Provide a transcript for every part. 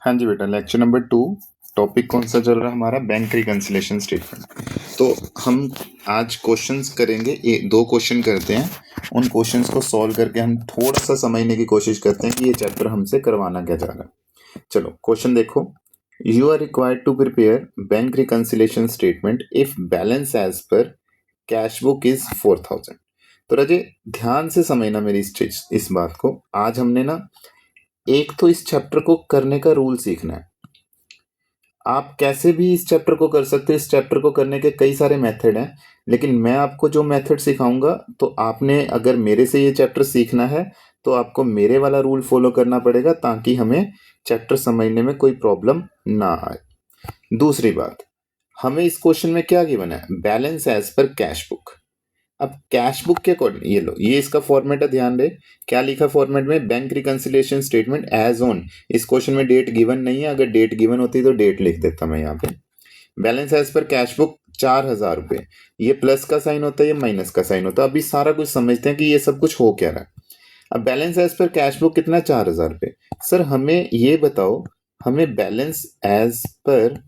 हाँ जी बेटा, lecture number 2। Topic कौन सा चल रहा है हमारा? Bank reconciliation statement. तो हम आज क्वेश्चंस करेंगे, दो क्वेश्चन करते हैं। उन क्वेश्चंस को सॉल्व करके हम थोड़ा सा समझने की कोशिश करते हैं कि ये चैप्टर हमसे करवाना क्या चाह रहा है। चलो क्वेश्चन देखो। You are required to prepare bank reconciliation statement if balance as per cash book is 4000। तो राजे ध्यान से समझना मेरी इस बात को। आज हमने ना एक तो इस चैप्टर को करने का रूल सीखना है। आप कैसे भी इस चैप्टर को कर सकते हो। इस चैप्टर को करने के कई सारे मेथड हैं, लेकिन मैं आपको जो मेथड सिखाऊंगा, तो आपने अगर मेरे से ये चैप्टर सीखना है तो आपको मेरे वाला रूल फॉलो करना पड़ेगा, ताकि हमें चैप्टर समझने में कोई प्रॉब्लम ना आए। दूसरी बात, हमें इस क्वेश्चन में क्या गिवन है? Balance as per cash book. अब कैश बुक के अकॉर्डिंग ये लो, ये इसका फॉर्मेट है, ध्यान दे क्या लिखा फॉर्मेट में, bank reconciliation statement as on. इस क्वेश्चन में डेट गिवन नहीं है, अगर डेट गिवन होती तो डेट लिख देता मैं यहाँ पे। Balance as per cash book 4000 रुपए। ये प्लस का साइन होता है, ये माइनस का साइन होता है। अभी सारा कुछ समझते हैं कि ये सब कुछ हो क्या रहा है। अब balance as per cash book कितना? 4000 रुपए। सर हमें ये बताओ, हमें बैलेंस एज पर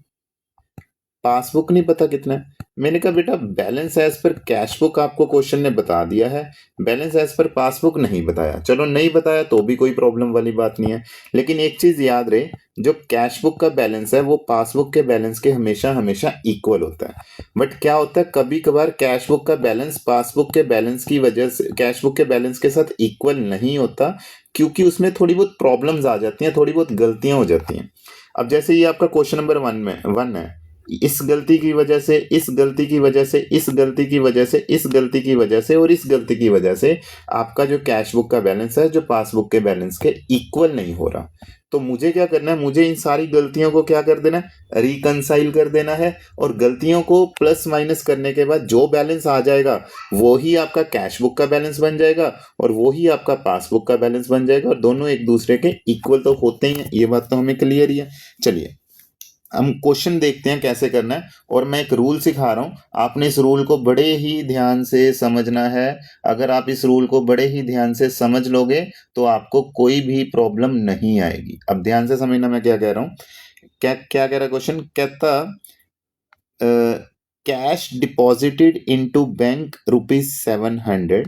पासबुक नहीं पता कितना है। मैंने कहा बेटा balance as per cash book आपको क्वेश्चन ने बता दिया है, बैलेंस एज पर पासबुक नहीं बताया। चलो नहीं बताया तो भी कोई प्रॉब्लम वाली बात नहीं है, लेकिन एक चीज याद रहे, जो कैश बुक का बैलेंस है वो पासबुक के बैलेंस के हमेशा हमेशा इक्वल होता है। बट क्या होता है, कभी कभार कैश बुक का बैलेंस पासबुक के बैलेंस की वजह से, कैश बुक के बैलेंस के साथ इक्वल नहीं होता, क्योंकि उसमें थोड़ी बहुत प्रॉब्लम्स आ जाती हैं, थोड़ी बहुत गलतियां हो जाती हैं। अब जैसे ये आपका क्वेश्चन नंबर 1 है, इस गलती की वजह से, इस गलती की वजह से, इस गलती की वजह से, इस गलती की वजह से और इस गलती की वजह से आपका जो कैश बुक का बैलेंस है जो पासबुक के बैलेंस के इक्वल नहीं हो रहा। तो मुझे क्या करना है, मुझे इन सारी गलतियों को क्या कर देना है, रिकंसाइल कर देना है। और गलतियों को प्लस माइनस करने के बाद जो बैलेंस आ जाएगा वो ही आपका कैश बुक का बैलेंस बन जाएगा और वो ही आपका पासबुक का बैलेंस बन जाएगा, और दोनों एक दूसरे के इक्वल तो होते ही हैं। ये बात तो हमें क्लियर ही है। चलिए हम क्वेश्चन देखते हैं कैसे करना है, और मैं एक रूल सिखा रहा हूं, आपने इस रूल को बड़े ही ध्यान से समझना है। अगर आप इस रूल को बड़े ही ध्यान से समझ लोगे तो आपको कोई भी प्रॉब्लम नहीं आएगी। अब ध्यान से समझना मैं क्या कह रहा हूं। क्या क्या कह रहा क्वेश्चन? कहता cash deposited into bank ₹700,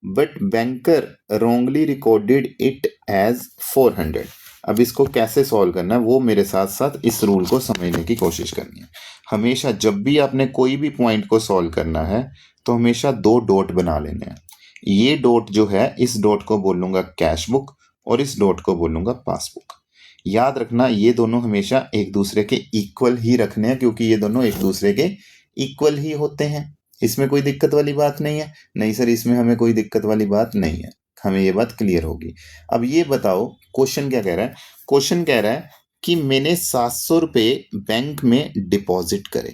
but banker wrongly recorded it as 400। अब इसको कैसे सॉल्व करना है वो मेरे साथ साथ इस रूल को समझने की कोशिश करनी है। हमेशा जब भी आपने कोई भी पॉइंट को सॉल्व करना है तो हमेशा 2 डॉट बना लेने हैं। ये डॉट जो है, इस डॉट को बोलूंगा कैश बुक और इस डॉट को बोलूंगा पासबुक। याद रखना ये दोनों हमेशा एक दूसरे के इक्वल ही रखने हैं, क्योंकि ये दोनों एक दूसरे के इक्वल ही होते हैं। इसमें कोई दिक्कत वाली बात नहीं है। नहीं सर इसमें हमें कोई दिक्कत वाली बात नहीं है, हमें ये बात क्लियर होगी। अब ये बताओ क्वेश्चन क्या कह रहा है। क्वेश्चन कह रहा है कि मैंने 700 रुपये बैंक में डिपॉजिट करे।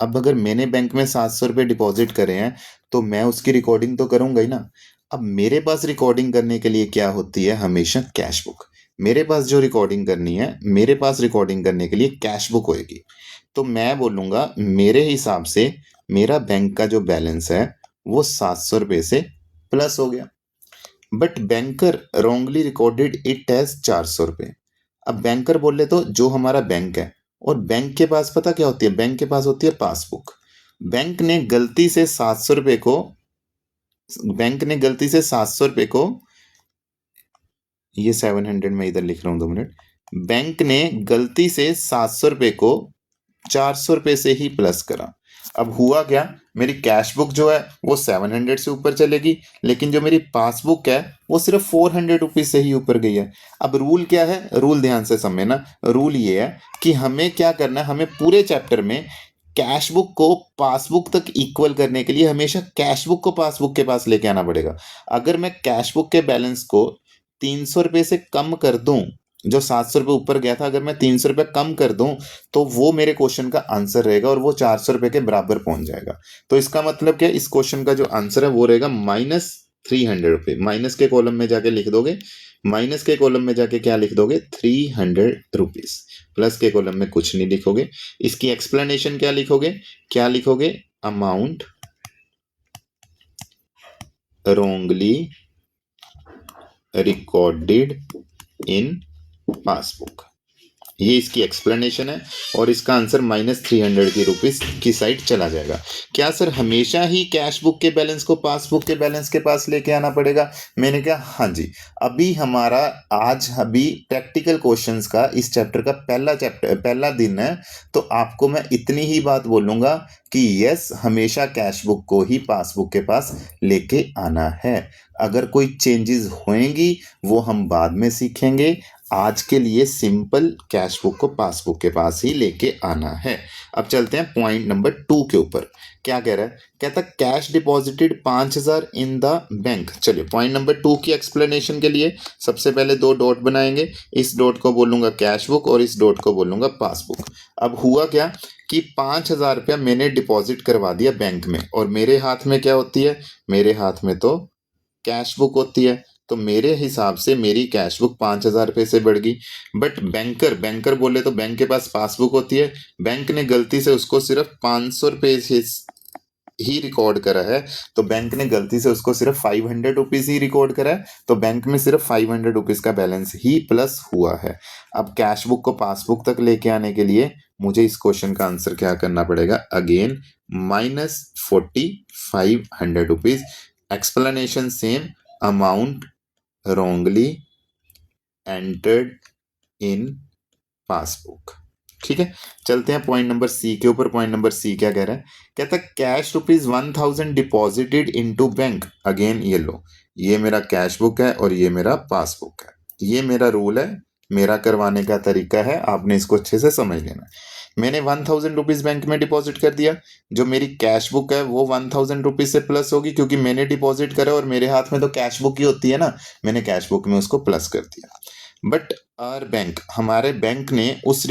अब अगर मैंने बैंक में 700 रुपये डिपॉजिट करे हैं तो मैं उसकी रिकॉर्डिंग तो करूंगा ही ना। अब मेरे पास रिकॉर्डिंग करने के लिए क्या होती है? हमेशा कैश बुक। मेरे पास जो रिकॉर्डिंग करनी है, मेरे पास रिकॉर्डिंग करने के लिए कैश बुक होएगी। तो मैं बोलूंगा मेरे हिसाब से मेरा बैंक का जो बैलेंस है वो 700 रुपये से प्लस हो गया, but banker wrongly recorded it as 400 रुपये। अब बैंकर बोले तो जो हमारा बैंक है, और बैंक के पास पता क्या होती है? बैंक के पास होती है पासबुक। बैंक ने गलती से 700 रुपये को, बैंक ने गलती से 700 रुपये को, ये 700 में इधर लिख रहा हूं, 2 मिनट। बैंक ने गलती से 700 रुपये को 400 रुपये से ही प्लस करा। अब हुआ क्या, मेरी कैश बुक जो है वो 700 से ऊपर चलेगी, लेकिन जो मेरी पासबुक है वो सिर्फ 400 रुपीज से ही ऊपर गई है। अब रूल क्या है? रूल ध्यान से समझना। रूल ये है कि हमें क्या करना है, हमें पूरे चैप्टर में कैश बुक को पासबुक तक इक्वल करने के लिए हमेशा कैश बुक को पासबुक के पास लेके आना पड़ेगा। अगर मैं कैश बुक के बैलेंस को 300 रुपये से कम कर दूं, जो 700 रुपये ऊपर गया था, अगर मैं 300 रुपये कम कर दूं तो वो मेरे क्वेश्चन का आंसर रहेगा और वो 400 रुपये के बराबर पहुंच जाएगा। तो इसका मतलब क्या, इस क्वेश्चन का जो आंसर है वो रहेगा -300 रुपये। माइनस के कॉलम में जाके लिख दोगे, माइनस के कॉलम में जाके क्या लिख दोगे? 300 रुपीज। प्लस के कॉलम में कुछ नहीं लिखोगे। इसकी एक्सप्लेनेशन क्या लिखोगे? क्या लिखोगे? Amount wrongly recorded in passbook. ये इसकी एक्सप्लेनेशन है और इसका आंसर -300 की रुपीस की साइड चला जाएगा। क्या सर हमेशा ही कैश बुक के बैलेंस को पासबुक के बैलेंस के पास लेके आना पड़ेगा? मैंने कहा हाँ जी। अभी हमारा आज अभी प्रैक्टिकल क्वेश्चंस का इस चैप्टर का पहला दिन है, तो आपको मैं इतनी ही बात बोलूंगा कि यस, हमेशा कैश बुक को ही पासबुक के पास लेके आना है। अगर कोई चेंजेस होंगी वो हम बाद में सीखेंगे। आज के लिए सिंपल कैश बुक को पासबुक के पास ही लेके आना है। अब चलते हैं पॉइंट नंबर 2 के ऊपर। क्या कह रहा है? कहता cash deposited 5000 in the bank. चलिए पॉइंट नंबर 2 की एक्सप्लेनेशन के लिए सबसे पहले 2 डॉट बनाएंगे। इस डॉट को बोलूंगा कैश बुक और इस डॉट को बोलूंगा पासबुक। अब हुआ क्या कि 5000 रुपया मैंने डिपॉजिट करवा दिया बैंक में, और मेरे हाथ में क्या होती है? मेरे हाथ में तो कैश बुक होती है। तो मेरे हिसाब से मेरी कैश बुक 5000 रुपये से बढ़ गई। बट बैंकर बोले तो बैंक के पास पासबुक होती है। बैंक ने गलती से उसको सिर्फ 500 रुपये ही रिकॉर्ड करा है, तो बैंक ने गलती से उसको सिर्फ 500 रुपीज ही रिकॉर्ड करा है, तो बैंक में सिर्फ 500 रुपीज का बैलेंस ही प्लस हुआ है। अब कैश बुक को पासबुक तक लेके आने के लिए मुझे इस क्वेश्चन का आंसर क्या करना पड़ेगा? Again -4500 rupees. Explanation same, amount wrongly entered in passbook. ठीक है, चलते हैं पॉइंट नंबर सी के ऊपर। पॉइंट नंबर सी क्या कह रहा है? कहता है cash ₹1000 deposited into bank. Again ये लो, ये मेरा कैश बुक है और ये मेरा पासबुक है। ये मेरा रूल है, मेरा करवाने का तरीका है, आपने इसको अच्छे से समझ लेना। मैंने 1000 रुपीज बैंक में डिपॉजिट कर दिया। जो मेरी कैश बुक है वो 1000 रुपीज से प्लस होगी, क्योंकि मैंने डिपॉजिट करा और मेरे हाथ में तो कैश बुक ही होती है ना। मैंने कैश बुक में उसको प्लस कर दिया। बट आर बैंक, हमारे बैंक ने उस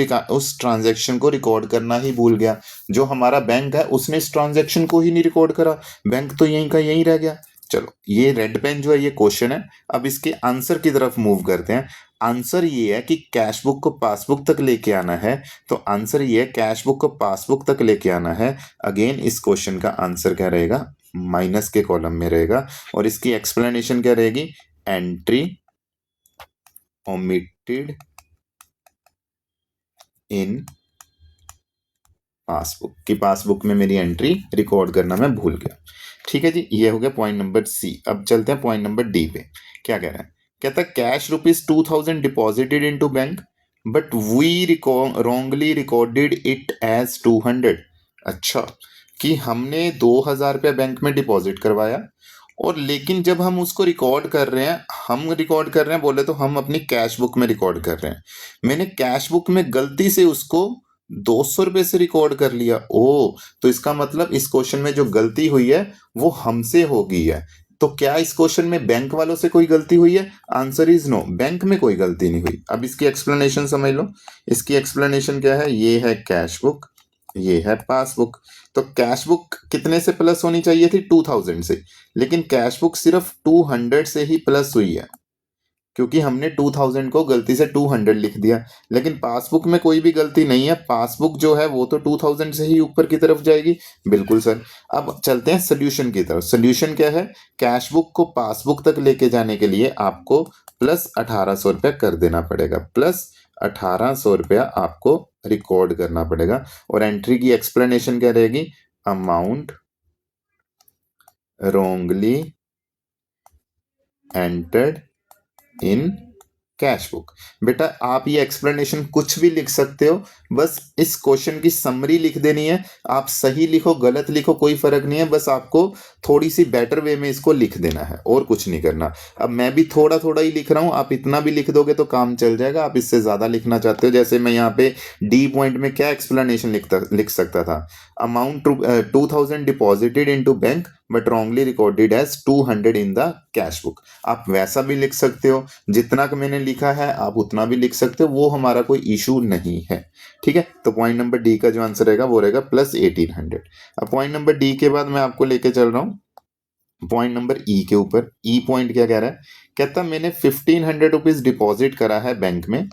ट्रांजैक्शन को रिकॉर्ड करना ही भूल गया। जो हमारा बैंक है उसने इस ट्रांजैक्शन को ही नहीं रिकॉर्ड करा, बैंक तो यहीं का यहीं रह गया। चलो, ये रेड पेन जो है ये क्वेश्चन है। अब इसके आंसर की तरफ मूव करते हैं। आंसर ये है कि कैश बुक को पासबुक तक लेके आना है, तो आंसर ये है कैश बुक को पासबुक तक लेके आना है। अगेन इस क्वेश्चन का आंसर क्या रहेगा? माइनस के कॉलम में रहेगा। और इसकी एक्सप्लेनेशन क्या रहेगी? एंट्री omitted in पासबुक, की पासबुक में मेरी एंट्री रिकॉर्ड करना मैं भूल गया। ठीक है जी, ये हो गया पॉइंट नंबर सी। अब चलते हैं पॉइंट नंबर डी पे। क्या कह रहा है? कहता है cash ₹2000 deposited into bank but we wrongly recorded it as 200। अच्छा, कि हमने 2000 रुपया बैंक में डिपॉजिट करवाया, और लेकिन जब हम उसको रिकॉर्ड कर रहे हैं, बोले तो हम अपनी कैश बुक में रिकॉर्ड कर रहे हैं। मैंने कैश बुक में गलती से उसको 200 रुपए से रिकॉर्ड कर लिया। ओ, तो इसका मतलब इस क्वेश्चन में जो गलती हुई है वो हमसे हो गई है। तो क्या इस क्वेश्चन में बैंक वालों से कोई गलती हुई है? आंसर इज नो, बैंक में कोई गलती नहीं हुई। अब इसकी एक्सप्लेनेशन समझ लो। इसकी एक्सप्लेनेशन क्या है? ये है कैश बुक, ये है पासबुक। तो कैश बुक कितने से प्लस होनी चाहिए थी? 2000 से, लेकिन कैश बुक सिर्फ 200 से ही प्लस हुई है, क्योंकि हमने 2000 को गलती से 200 लिख दिया। लेकिन पासबुक में कोई भी गलती नहीं है, पासबुक जो है वो तो 2000 से ही ऊपर की तरफ जाएगी। बिल्कुल सर। अब चलते हैं सोल्यूशन की तरफ। सोल्यूशन क्या है? कैश बुक को पासबुक तक लेके जाने के लिए आपको प्लस 1800 रुपया कर देना पड़ेगा। प्लस 1800 रुपया आपको रिकॉर्ड करना पड़ेगा। और एंट्री की एक्सप्लेनेशन क्या रहेगी? Amount wrongly entered in cash book. बेटा आप ये एक्सप्लेनेशन कुछ भी लिख सकते हो, बस इस क्वेश्चन की समरी लिख देनी है। आप सही लिखो गलत लिखो कोई फर्क नहीं है, बस आपको थोड़ी सी बेटर वे में इसको लिख देना है, और कुछ नहीं करना। अब मैं भी थोड़ा थोड़ा ही लिख रहा हूँ, आप इतना भी लिख दोगे तो काम चल जाएगा। आप इससे ज्यादा लिखना चाहते हो, जैसे मैं यहाँ पे डी पॉइंट में क्या एक्सप्लेनेशन लिख सकता था? Amount 2000 deposited into bank but wrongly recorded as 200 in the cash book. आप वैसा भी लिख सकते हो, जितना का मैंने लिखा है आप उतना भी लिख सकते हो, वो हमारा कोई इशू नहीं है। ठीक है, तो पॉइंट नंबर डी का जो आंसर रहेगा वो रहेगा प्लस 1800। अब पॉइंट नंबर डी के बाद मैं आपको लेके चल रहा हूँ पॉइंट नंबर ई के ऊपर। ई पॉइंट क्या कह रहा है? कहता मैंने 1500 रुपीज डिपॉजिट करा है बैंक में,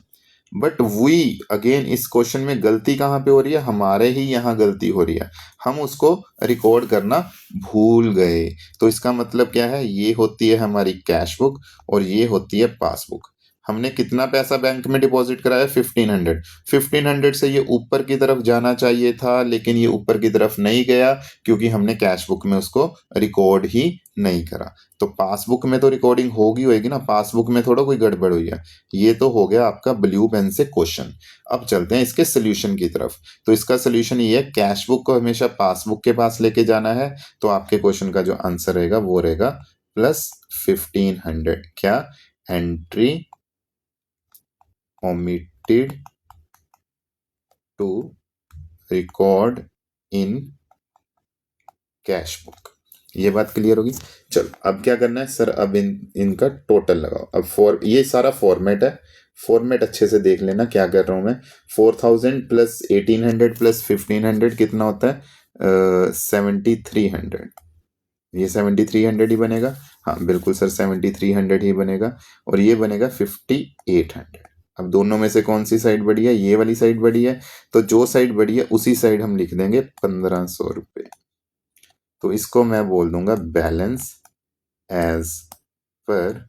बट वी अगेन इस क्वेश्चन में गलती कहाँ पे हो रही है? हमारे ही यहाँ गलती हो रही है, हम उसको रिकॉर्ड करना भूल गए। तो इसका मतलब क्या है? ये होती है हमारी कैश बुक और ये होती है पासबुक। हमने कितना पैसा बैंक में डिपॉजिट कराया 1500। 1500 से ये ऊपर की तरफ जाना चाहिए था, लेकिन ये ऊपर की तरफ नहीं गया क्योंकि हमने कैश बुक में उसको रिकॉर्ड ही नहीं करा। तो पासबुक में तो रिकॉर्डिंग होगी ना, पासबुक में थोड़ा कोई गड़बड़ हुई है। ये तो हो गया आपका ब्लू पेन से क्वेश्चन। अब चलते हैं इसके सोल्यूशन की तरफ। तो इसका सोल्यूशन ये है, कैश बुक को हमेशा पासबुक के पास लेके जाना है। तो आपके क्वेश्चन का जो आंसर रहेगा वो रहेगा प्लस 1500। क्या? Entry omitted to record in cash book. ये बात क्लियर होगी। चलो अब क्या करना है सर, अब इनका टोटल लगाओ। अब ये सारा फॉर्मेट है, फॉर्मेट अच्छे से देख लेना क्या कर रहा हूं मैं। 4000 प्लस 1800 प्लस 1500 कितना होता है? 7300। ये 7300 ही बनेगा। हाँ बिल्कुल सर, 7300 ही बनेगा। और ये बनेगा 5800। अब दोनों में से कौन सी साइड बड़ी है? ये वाली साइड बड़ी है। तो जो साइड बड़ी है उसी साइड हम लिख देंगे 1500 रुपये। तो इसको मैं बोल दूंगा बैलेंस एज पर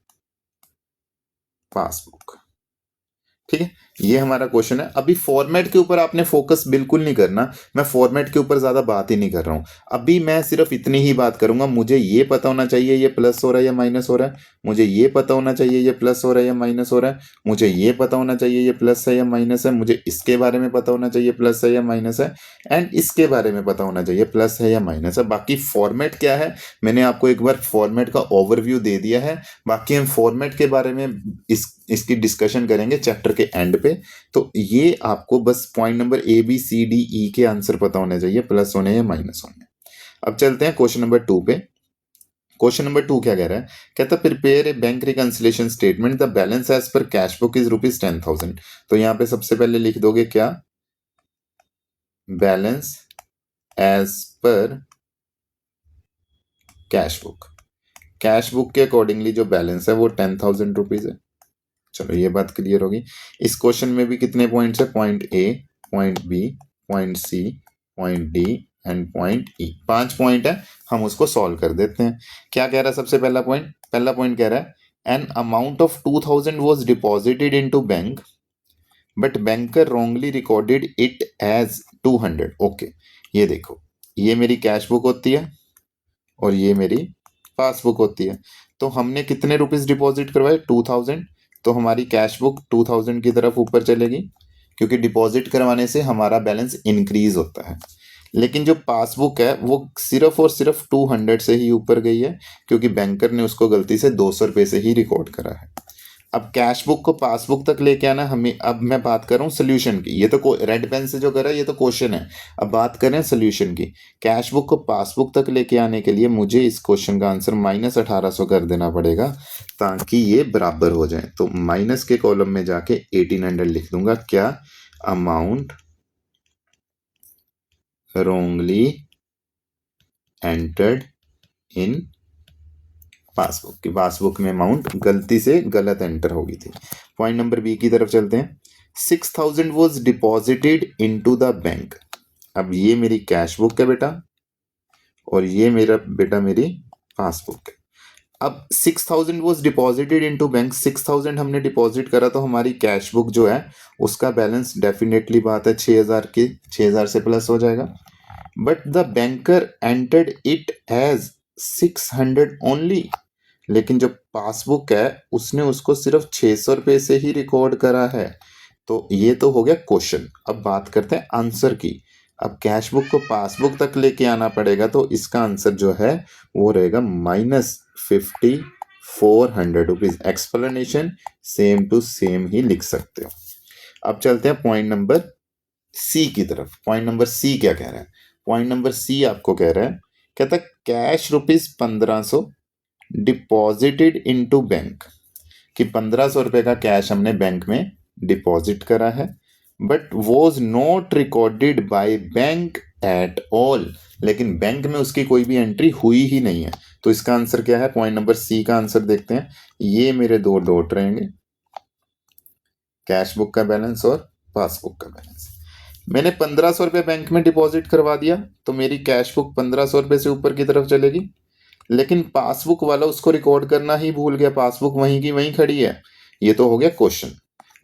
पासबुक। ठीक है, ये हमारा क्वेश्चन है। अभी फॉर्मेट के ऊपर आपने फोकस बिल्कुल नहीं करना, मैं फॉर्मेट के ऊपर ज्यादा बात ही नहीं कर रहा हूं। अभी मैं सिर्फ इतनी ही बात करूंगा, मुझे ये पता होना चाहिए ये प्लस हो रहा है या माइनस हो रहा है, मुझे ये पता होना चाहिए ये प्लस हो रहा है या माइनस हो रहा है, मुझे ये पता होना चाहिए ये प्लस है या माइनस है, मुझे इसके बारे में पता होना चाहिए प्लस है या माइनस है, एंड इसके बारे में पता होना चाहिए प्लस है या माइनस है। बाकी फॉर्मेट क्या है, मैंने आपको एक बार फॉर्मेट का ओवरव्यू दे दिया है। बाकी हम फॉर्मेट के बारे में इसकी डिस्कशन करेंगे चैप्टर के एंड पे। तो ये आपको बस पॉइंट नंबर ABCDE के आंसर पता होने चाहिए, प्लस होने या माइनस होने। अब चलते हैं क्वेश्चन नंबर 2 पे। क्वेश्चन नंबर 2 क्या कह रहा है? कहता prepare a bank reconciliation statement, the balance as per cash book is ₹10,000। तो यहां पे सबसे पहले लिख दोगे क्या? Balance as per cash book. Cash book के अकॉर्डिंगली जो बैलेंस है वो 10,000 रुपीज है। चलो ये बात क्लियर होगी। इस क्वेश्चन में भी कितने पॉइंट्स है? Point A, point B, point C, point D and point E. 5 point है, हम उसको सॉल्व कर देते हैं। क्या कह रहा है सबसे पहला पॉइंट कह रहा है an amount of 2000 was deposited into bank but banker wrongly recorded it as 200। Okay, ये देखो, ये मेरी कैश बुक होती है और ये मेरी पासबुक होती है। तो हमने कितने रुपीस डिपॉजिट करवाए? 2000। तो हमारी कैश बुक 2000 की तरफ ऊपर चलेगी क्योंकि डिपॉजिट करवाने से हमारा बैलेंस इंक्रीज होता है। लेकिन जो पासबुक है वो सिर्फ और सिर्फ 200 से ही ऊपर गई है क्योंकि बैंकर ने उसको गलती से 200 रुपये से ही रिकॉर्ड करा है। अब कैश बुक को पासबुक तक लेके आना हमें। अब मैं बात कर रहा हूँ सोल्यूशन की। ये तो रेड पेन से जो कर रहा है ये तो क्वेश्चन है। अब बात करें सोल्यूशन की। कैश बुक को पासबुक तक लेके आने के लिए मुझे इस क्वेश्चन का आंसर -1800 कर देना पड़ेगा ताकि ये बराबर हो जाए। तो माइनस के कॉलम में जाके 1800 लिख दूंगा। क्या? Amount wrongly entered in passbook. की पासबुक में अमाउंट गलती से गलत एंटर हो गई थी। पॉइंट नंबर बी की तरफ चलते हैं। 6000 was deposited into the bank. अब ये मेरी कैश बुक है बेटा और ये मेरा बेटा मेरी पासबुक है। अब 6000 वॉज डिपॉजिटेड इनटू बैंक, 6000 हमने डिपॉजिट करा तो हमारी कैश बुक जो है उसका बैलेंस डेफिनेटली बात है 6000 की, 6000 से प्लस हो जाएगा। But the banker entered it as 600 only. लेकिन जो पासबुक है उसने उसको सिर्फ 600 रुपये से ही रिकॉर्ड करा है। तो ये तो हो गया क्वेश्चन। अब बात करते हैं आंसर की। अब कैश बुक को पासबुक तक लेके आना पड़ेगा तो इसका आंसर जो है वो रहेगा -5400 rupees. Explanation same to same ही लिख सकते हो। अब चलते हैं पॉइंट नंबर सी की तरफ। पॉइंट नंबर सी क्या कह रहा है? पॉइंट नंबर सी आपको कह रहा है, कहता कैश ₹1500 डिपॉजिटेड इनटू बैंक। कि 1500 रुपए का कैश हमने बैंक में डिपॉजिट करा है but was not recorded by bank at all. लेकिन बैंक में उसकी कोई भी एंट्री हुई ही नहीं है। तो इसका आंसर क्या है? पॉइंट नंबर सी का आंसर देखते हैं। ये मेरे 2 डॉट रहेंगे, कैश बुक का बैलेंस और पासबुक का बैलेंस। मैंने 1500 रुपये बैंक में डिपॉजिट करवा दिया तो मेरी कैश बुक 1500 रुपये से ऊपर की तरफ चलेगी। लेकिन पासबुक वाला उसको रिकॉर्ड करना ही भूल गया, पासबुक वहीं की वहीं खड़ी है। ये तो हो गया क्वेश्चन।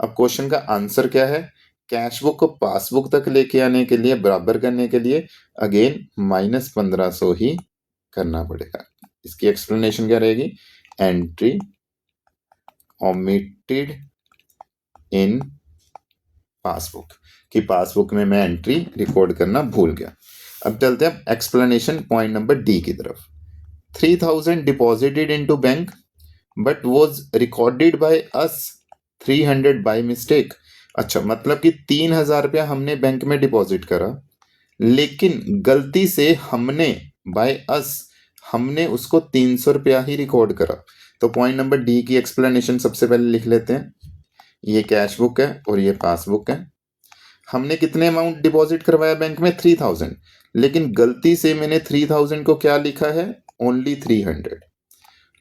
अब क्वेश्चन का आंसर क्या है? कैश बुक को पासबुक तक लेके आने के लिए, बराबर करने के लिए अगेन -1500 ही करना पड़ेगा। इसकी एक्सप्लेनेशन क्या रहेगी? एंट्री ओमिटेड इन पासबुक, कि पासबुक में मैं एंट्री रिकॉर्ड करना भूल गया। अब चलते हैं एक्सप्लेनेशन पॉइंट नंबर डी की तरफ। 3000 deposited into bank but was recorded by us 300 by mistake. अच्छा, मतलब कि 3000 रुपया हमने बैंक में डिपॉजिट करा, लेकिन गलती से हमने बाय अस हमने उसको 300 रुपया ही रिकॉर्ड करा। तो पॉइंट नंबर डी की एक्सप्लेनेशन सबसे पहले लिख लेते हैं। ये कैश बुक है और ये पासबुक है। हमने कितने अमाउंट डिपॉजिट करवाया बैंक में? 3000, लेकिन गलती से मैंने 3000 को क्या लिखा है? ओनली 300।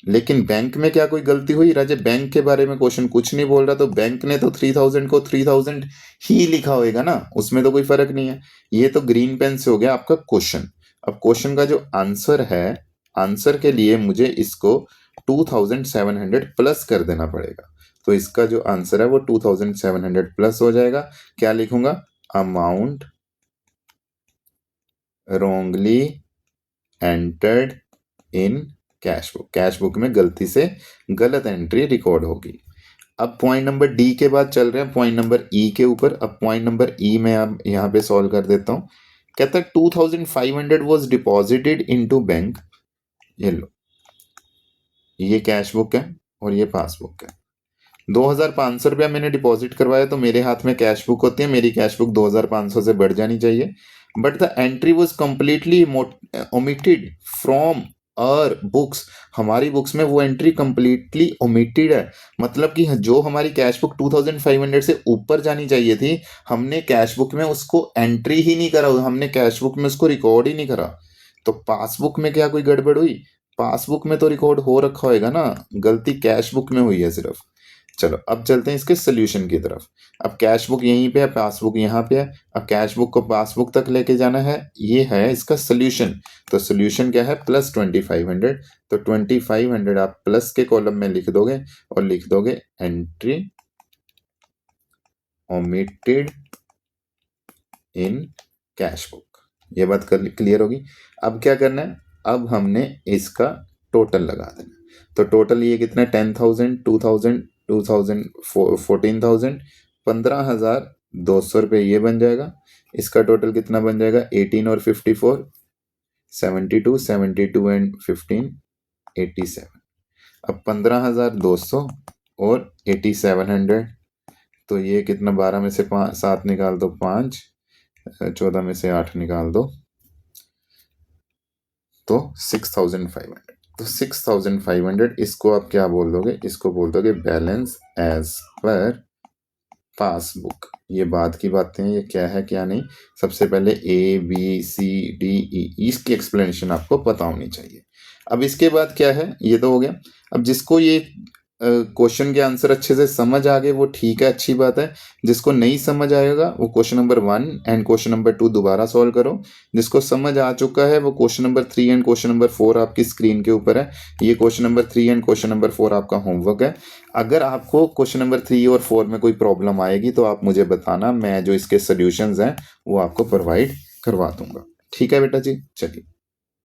लेकिन बैंक में क्या कोई गलती हुई? राजे, बैंक के बारे में क्वेश्चन कुछ नहीं बोल रहा, तो बैंक ने तो 3000 को 3000 ही लिखा होएगा ना, उसमें तो कोई फर्क नहीं है। ये तो ग्रीन पेन से हो गया आपका क्वेश्चन। अब क्वेश्चन का जो आंसर है, आंसर के लिए मुझे इसको 2700 प्लस कर देना पड़ेगा। तो इसका जो आंसर है वो 2700 प्लस हो जाएगा। क्या लिखूंगा? Amount wrongly entered in cash book. Cash book में गलती से गलत एंट्री रिकॉर्ड होगी। अब पॉइंट नंबर डी के बाद चल रहे हैं पॉइंट नंबर ई के ऊपर। अब पॉइंट नंबर ई में अब यहाँ पे सॉल्व कर देता हूँ। कहता है 2500 वॉज डिपॉजिटेड इनटू बैंक। ये लो, ये कैश बुक है और ये पासबुक है। 2500 रुपया मैंने डिपॉजिट करवाया, तो मेरे हाथ में कैश बुक होती है, मेरी कैश बुक 2500 से बढ़ जानी चाहिए। But the entry was completely omitted from our books. हमारी बुक्स में वो एंट्री कंप्लीटली ओमिटेड है, मतलब कि जो हमारी कैश बुक 2500 से ऊपर जानी चाहिए थी, हमने कैश बुक में उसको एंट्री ही नहीं करा, हमने कैश बुक में उसको रिकॉर्ड ही नहीं करा। तो पासबुक में क्या कोई गड़बड़ हुई? पासबुक में तो रिकॉर्ड हो रखा होएगा ना, गलती कैश बुक में हुई है सिर्फ। चलो अब चलते हैं इसके सोल्यूशन की तरफ। अब कैश बुक यहीं पे है, पासबुक यहाँ पे है। अब कैश बुक को पासबुक तक लेके जाना है, ये है इसका सोल्यूशन। तो सोल्यूशन क्या है? प्लस 2500। तो 2500 आप प्लस के कॉलम में लिख दोगे और लिख दोगे entry omitted in cash book. ये बात क्लियर होगी। अब क्या करना है? अब हमने इसका टोटल लगा देना। तो टोटल ये कितना? 10,000, 2,000, 2,000, 14,000, 15,200 रुपये ये बन जाएगा। इसका टोटल कितना बन जाएगा? 18 और 54, 72, 72 एंड 15, 87। अब 15,200 और 8700, तो ये कितना? 12 में से 7 निकाल दो 5, 14 में से 8 निकाल दो तो 6,500। तो 6,500 इसको आप क्या बोल दोगे? इसको बोल दोगे बैलेंस एज पर पासबुक। ये बाद की बातें हैं, ये क्या है क्या नहीं। सबसे पहले ABCDE इसकी एक्सप्लेनेशन आपको पता होनी चाहिए। अब इसके बाद क्या है? ये तो हो गया। अब जिसको ये क्वेश्चन के आंसर अच्छे से समझ आ गए वो ठीक है, अच्छी बात है। जिसको नहीं समझ आएगा वो question number 1 and question number 2 दोबारा सॉल्व करो। जिसको समझ आ चुका है वो question number 3 and question number 4 आपकी स्क्रीन के ऊपर है। ये question number 3 and question number 4 आपका होमवर्क है। अगर आपको क्वेश्चन नंबर 3 और 4 में कोई प्रॉब्लम आएगी तो आप मुझे बताना, मैं जो इसके सोल्यूशंस हैं वो आपको प्रोवाइड करवा दूंगा। ठीक है बेटा जी, चलिए।